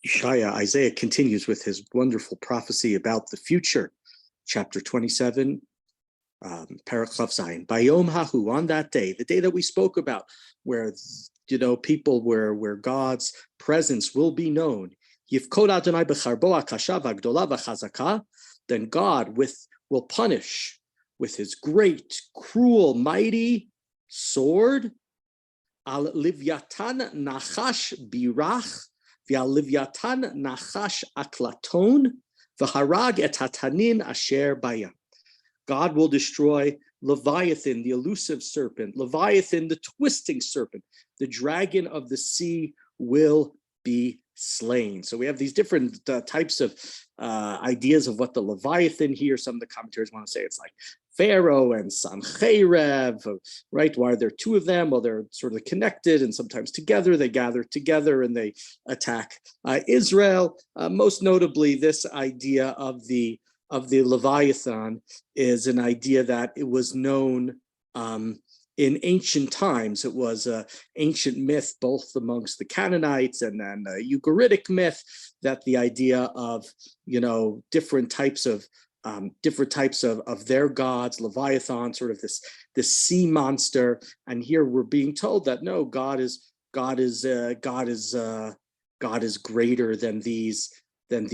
Yeshayah, Isaiah continues with his wonderful prophecy about the future. Chapter 27, Paraklav Zayin. Bayom Hahu, on that day, the day that we spoke about, where people where God's presence will be known. Yifkod Adonai b'charbo hakasha v'agdola v'chazaka. Then God will punish with his great, cruel, mighty sword. Al Livyatan Nachash Birach. V'al Nachash Aklaton, v'harag et hatanin asher bayam. God will destroy Leviathan, the elusive serpent, Leviathan, the twisting serpent. The dragon of the sea will be slain. So we have these different types of ideas of what the Leviathan here. Some of the commentators want to say it's like Pharaoh and Sancherev, right? Why are there two of them? Well, they're sort of connected and sometimes together. They gather together and they attack Israel. Most notably, this idea of the Leviathan is an idea that it was known in ancient times. It was an ancient myth, both amongst the Canaanites and then a Ugaritic myth, that the idea of different types of their gods, Leviathan, sort of this sea monster. And here we're being told that no, God is greater than these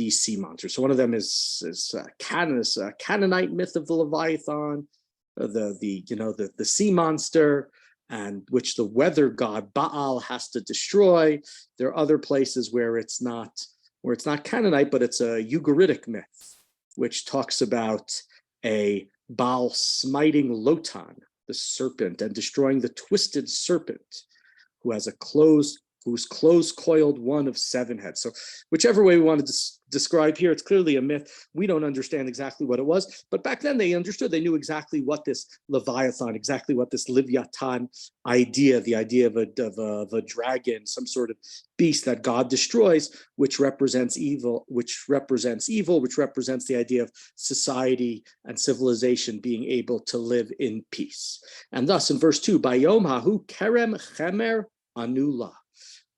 sea monsters. So one of them is Canaanite myth of the Leviathan, the sea monster, and which the weather god Baal has to destroy. There are other places where it's not Canaanite, but it's a Ugaritic myth, which talks about a Baal smiting Lotan, the serpent, and destroying the twisted serpent, whose close coiled one of 7 heads. So whichever way we want to describe here, it's clearly a myth. We don't understand exactly what it was, but back then they understood. They knew exactly what this Leviathan, exactly what this Livyatan idea, the idea of a dragon, some sort of beast that God destroys, which represents evil, which represents the idea of society and civilization being able to live in peace. And thus in verse 2, Bayom Hahu Kerem Chemer Anula.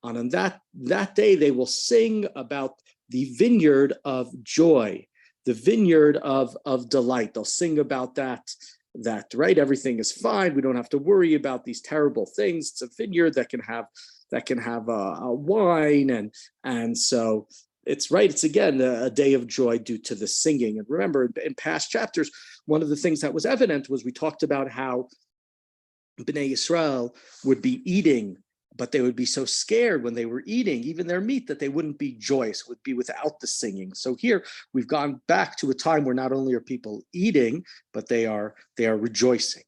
And on that day, they will sing about the vineyard of joy, the vineyard of delight. They'll sing about that, right? Everything is fine. We don't have to worry about these terrible things. It's a vineyard that can have a wine, and so it's right. It's again a day of joy due to the singing. And remember, in past chapters, one of the things that was evident was we talked about how Bnei Yisrael would be eating, but they would be so scared when they were eating even their meat that they wouldn't be joyous, would be without the singing. So here we've gone back to a time where not only are people eating, but they are rejoicing.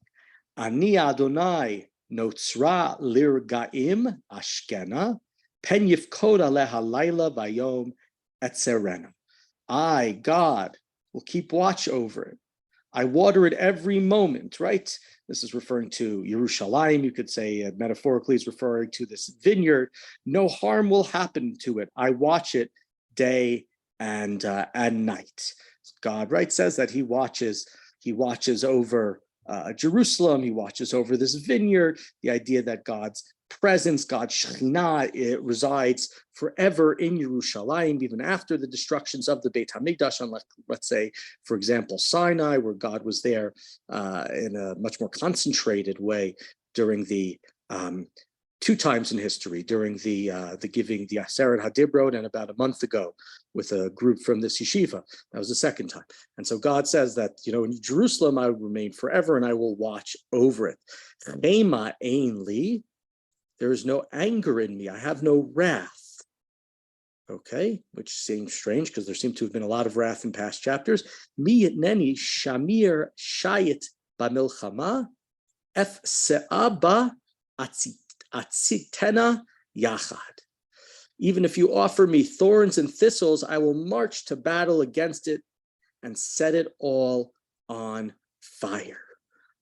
Ani Adonai notzra lirgaim ashkena pen yifkod aleha laila vayom etzerena. I, God, will keep watch over it. I water it every moment, right? This is referring to Yerushalayim. You could say metaphorically is referring to this vineyard. No harm will happen to it. I watch it day and night. God, right, says that he watches over Jerusalem. He watches over this vineyard. The idea that God's presence, God's Shekhinah, it resides forever in Yerushalayim, even after the destructions of the Beit HaMikdash, unlike, let's say, for example, Sinai, where God was there in a much more concentrated way during the 2 times in history, during the giving the Aseret HaDibrot, and about a month ago with a group from this yeshiva. That was the 2nd time. And so God says that, in Jerusalem, I will remain forever and I will watch over it. Chema ein li, there is no anger in me. I have no wrath. Okay, which seems strange because there seemed to have been a lot of wrath in past chapters. Mi yitneni shamir shayit b'milchama ef se'aba atzitena yachad. Even if you offer me thorns and thistles, I will march to battle against it and set it all on fire.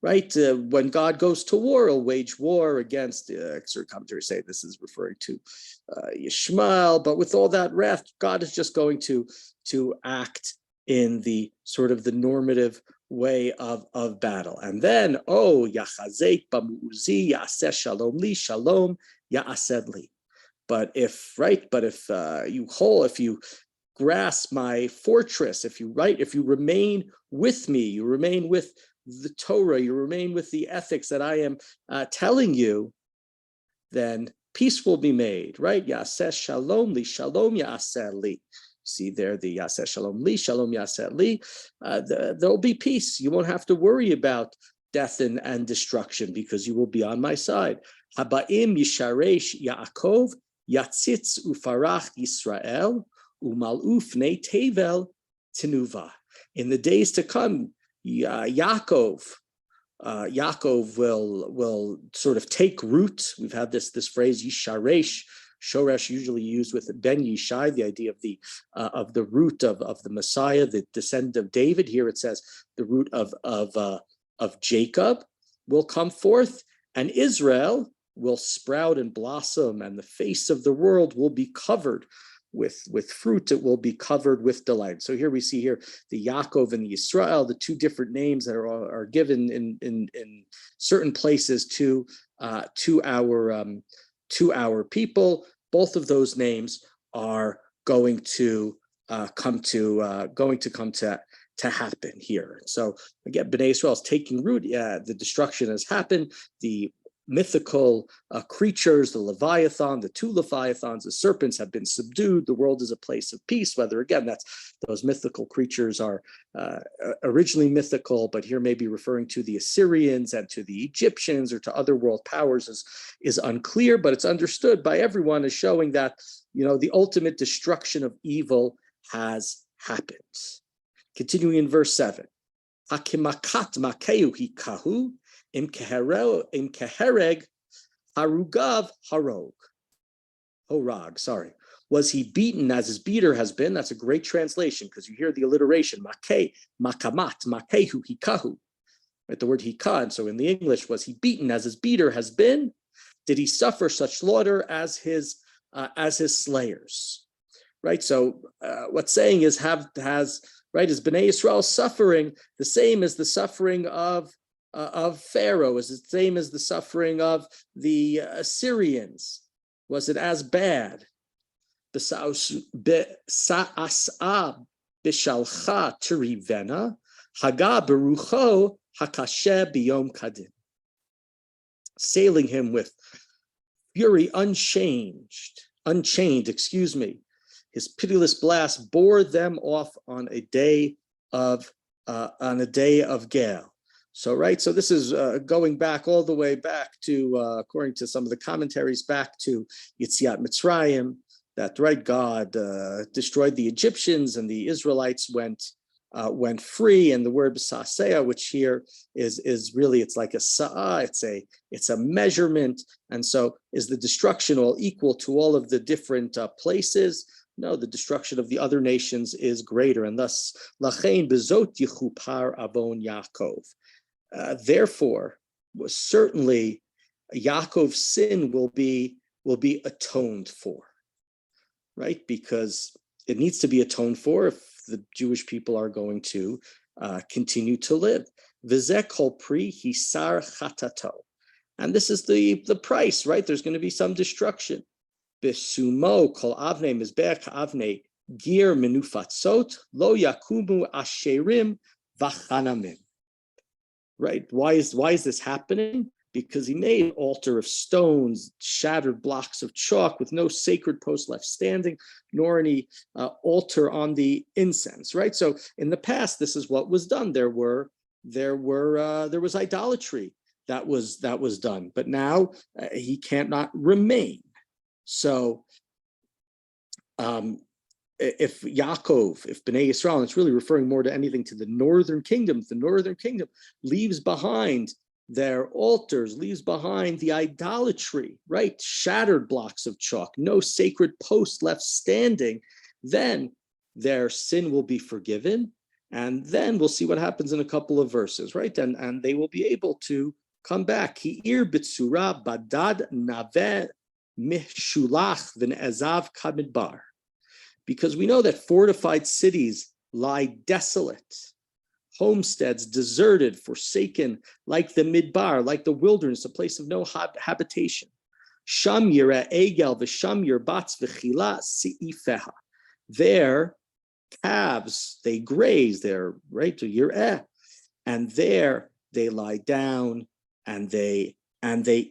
Right? When God goes to war, he'll wage war against, certain commentaries say this is referring to Yishmael, but with all that wrath, God is just going to act in the sort of the normative way of battle. And then, Yachazek b'mu'uzi ya'aseh shalom li, shalom ya'ased li. But if you grasp my fortress, if you remain with me, you remain with the Torah, you remain with the ethics that I am telling you, then peace will be made, right? Yaseh shalom li, shalom yaseh li. See there, the yaseh shalom li, shalom yaseh li. There'll be peace. You won't have to worry about death and destruction, because you will be on my side. Habaim yisharesh Yaakov, yatzitz ufarach Yisrael, umaluf ne tevel tenuva. In the days to come, Yaakov will sort of take root. We've had this phrase Yisharesh, Shoresh, usually used with Ben Yishai, the idea of the root of the Messiah, the descendant of David. Here it says the root of Jacob will come forth, and Israel will sprout and blossom, and the face of the world will be covered with fruit. It will be covered with delight. So here we see here the Yaakov and the Yisrael, the two different names that are given in certain places to our people. Both of those names are going to come to happen here. So again, Bnei Israel is taking root. The destruction has happened. The mythical creatures, the Leviathan, the two Leviathans, the serpents, have been subdued. The world is a place of peace. Whether, again, those mythical creatures are originally mythical, but here may be referring to the Assyrians and to the Egyptians or to other world powers is unclear, but it's understood by everyone as showing that, the ultimate destruction of evil has happened. Continuing in verse 7. Hakimakat makeu hikahu, Im kehereg harugav horag, sorry. Was he beaten as his beater has been? That's a great translation, because you hear the alliteration, makamat, makehu, hikahu. Right, the word hika, and so in the English, was he beaten as his beater has been? Did he suffer such slaughter as his slayers? Right, so what's saying is, is Bnei Yisrael suffering the same as the suffering of Pharaoh? Is it the same as the suffering of the Assyrians? Was it as bad? Sailing him with fury unchained, his pitiless blast bore them off on a day of gale. So this is going back all the way back to, according to some of the commentaries, back to Yetziat Mitzrayim, that God destroyed the Egyptians and the Israelites went free. And the word b'sasea, which here is really, it's like a sa'ah, it's a measurement. And so is the destruction all equal to all of the different places? No, the destruction of the other nations is greater, and thus lachein bezot yichupar avon Yaakov. Therefore, certainly Yaakov's sin will be atoned for, right? Because it needs to be atoned for if the Jewish people are going to continue to live. V'zeh kol pri hisar chatato, and this is the price, right? There's going to be some destruction. Besumo kol avnei mizbeach avnei gir menufatzot lo yakumu asherim v'chanamim. Right? Why is this happening? Because he made an altar of stones, shattered blocks of chalk, with no sacred post left standing, nor any altar on the incense. Right. So in the past, this is what was done. There was idolatry that was done, but now he cannot remain. So, if Bnei Yisrael, and it's really referring more to anything to the northern kingdom, if the northern kingdom leaves behind their altars, leaves behind the idolatry, right? Shattered blocks of chalk, no sacred post left standing, then their sin will be forgiven. And then we'll see what happens in a couple of verses, right? And they will be able to come back. Hi'ir b'tzura badad naveh mishulach v'ne'ezav kamidbar. Because we know that fortified cities lie desolate, homesteads deserted, forsaken, like the midbar, like the wilderness, a place of no habitation. Sham yireh egel v'sham yirbatz v'chila si'ifeha. There, calves, they graze, they're right to yireh, and there they lie down and they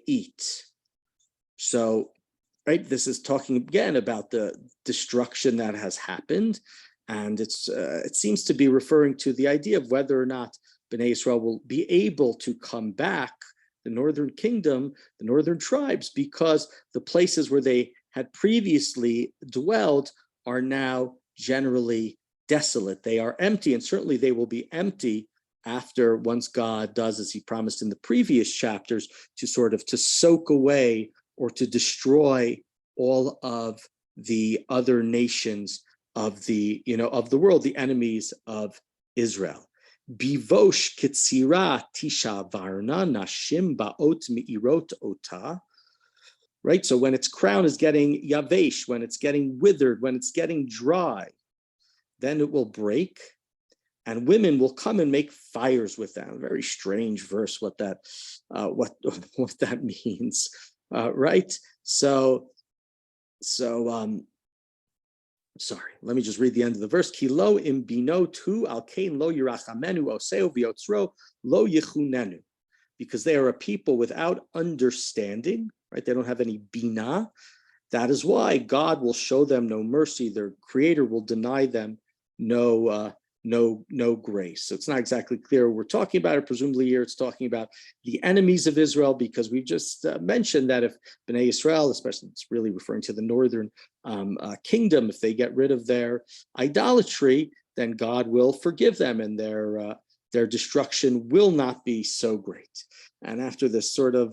eat. So, right, this is talking again about the destruction that has happened, and it seems to be referring to the idea of whether or not Bnei Israel will be able to come back, the northern kingdom, the northern tribes, because the places where they had previously dwelled are now generally desolate. They are empty, and certainly they will be empty after, once God does, as he promised in the previous chapters, to soak away or to destroy all of the other nations of the world, the enemies of Israel. Bivosh kitzira tisha varna nashim baot mi'irot ota. Right, so when its crown is getting yavesh, when it's getting withered, when it's getting dry, then it will break, and women will come and make fires with them. A very strange verse. What that means, right? Sorry, let me just read the end of the verse. Ki lo imbino tu al kain lo yirachamenu oseo v'yotzro lo yichunenu. Because they are a people without understanding, right? They don't have any bina. That is why God will show them no mercy. Their creator will deny them no grace. So it's not exactly clear what we're talking about it. Presumably here it's talking about the enemies of Israel, because we've just mentioned that if Bnei Israel, especially it's really referring to the northern kingdom, if they get rid of their idolatry, then God will forgive them, and their destruction will not be so great. And after this sort of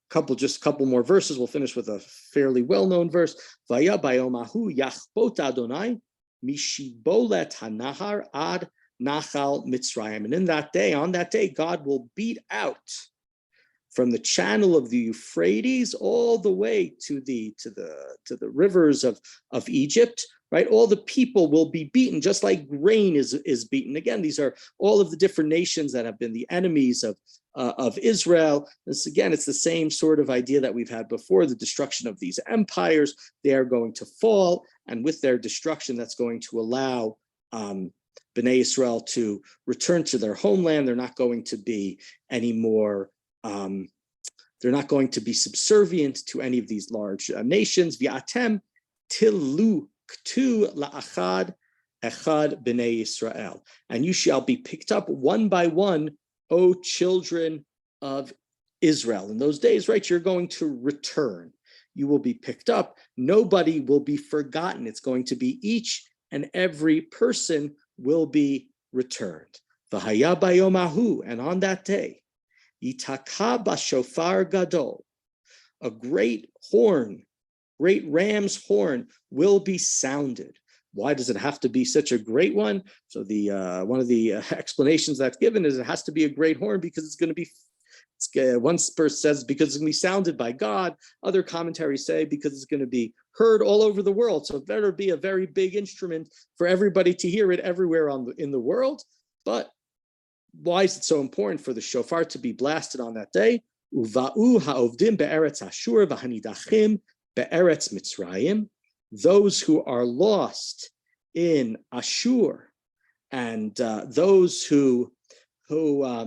couple more verses, we'll finish with a fairly well-known verse. Vaya bayomahu yachbot Adonai mishibolet hanahar ad nachal Mitzrayim. And on that day, God will beat out from the channel of the Euphrates all the way to the rivers of Egypt. Right, all the people will be beaten, just like grain is beaten. Again, these are all of the different nations that have been the enemies of Israel. It's the same sort of idea that we've had before. The destruction of these empires, they are going to fall, and with their destruction, that's going to allow Bnei Israel to return to their homeland. They're not going to be anymore. They're not going to be subservient to any of these large nations. V'atem tilu Ktu la'achad echad b'nei Yisrael, and you shall be picked up one by one, O children of Israel. In those days, right, you're going to return. You will be picked up. Nobody will be forgotten. It's going to be each and every person will be returned. V'haya bayomahu, and on that day, yitaka b'shofar gadol, a great ram's horn will be sounded. Why does it have to be such a great one? So one of the explanations that's given is it has to be a great horn because it's going to be, one person says because it's going to be sounded by God. Other commentaries say because it's going to be heard all over the world. So it better be a very big instrument for everybody to hear it everywhere in the world. But why is it so important for the shofar to be blasted on that day? Uva'u ha'ovdim be'eretz Ashur v'hanidachim be'eretz Mitzrayim, those who are lost in Ashur, and those who are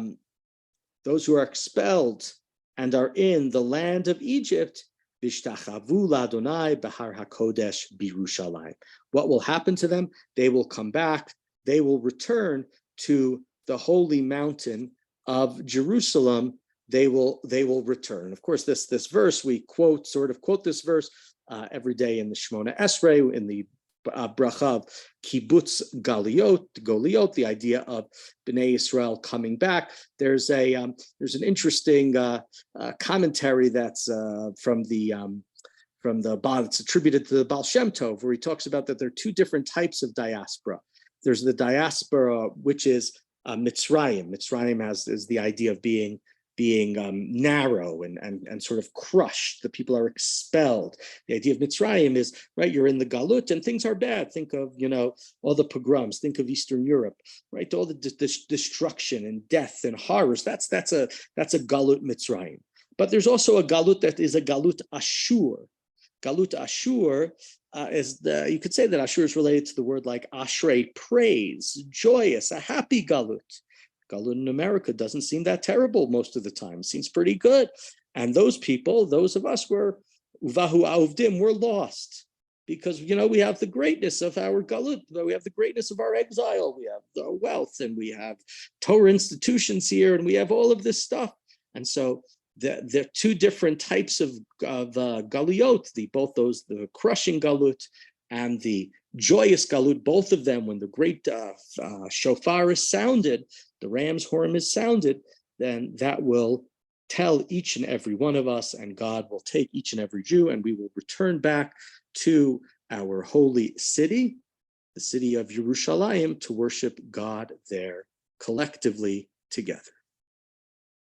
expelled and are in the land of Egypt, Vishtachavu l'Adonai b'har hakodesh b'Yerushalayim. What will happen to them? They will come back. They will return to the holy mountain of Jerusalem. They will return. Of course, this verse we quote this verse every day in the Shemona Esrei, in the bracha of kibbutz goliot, the idea of Bnei Israel coming back. There's an interesting commentary that's from the Baal. It's attributed to the Baal Shem Tov, where he talks about that there are two different types of diaspora. There's the diaspora which is Mitzrayim. Mitzrayim is the idea of being narrow and sort of crushed. The people are expelled. The idea of Mitzrayim is, right, you're in the Galut and things are bad. Think of, all the pogroms. Think of Eastern Europe, right? All the destruction and death and horrors. That's a Galut Mitzrayim. But there's also a galut that is a galut ashur. Galut ashur you could say that ashur is related to the word like ashrei, praise, joyous, a happy galut. Galut in America doesn't seem that terrible most of the time. It seems pretty good. And those people, those of us were uvahu avdim, we're lost. Because, we have the greatness of our galut, we have the greatness of our exile, we have the wealth, and we have Torah institutions here, and we have all of this stuff. And so there are two different types of galuyot, the crushing galut and the joyous galut, both of them, when the great shofar is sounded, the ram's horn is sounded, then that will tell each and every one of us, and God will take each and every Jew, and we will return back to our holy city, the city of Yerushalayim, to worship God there collectively together.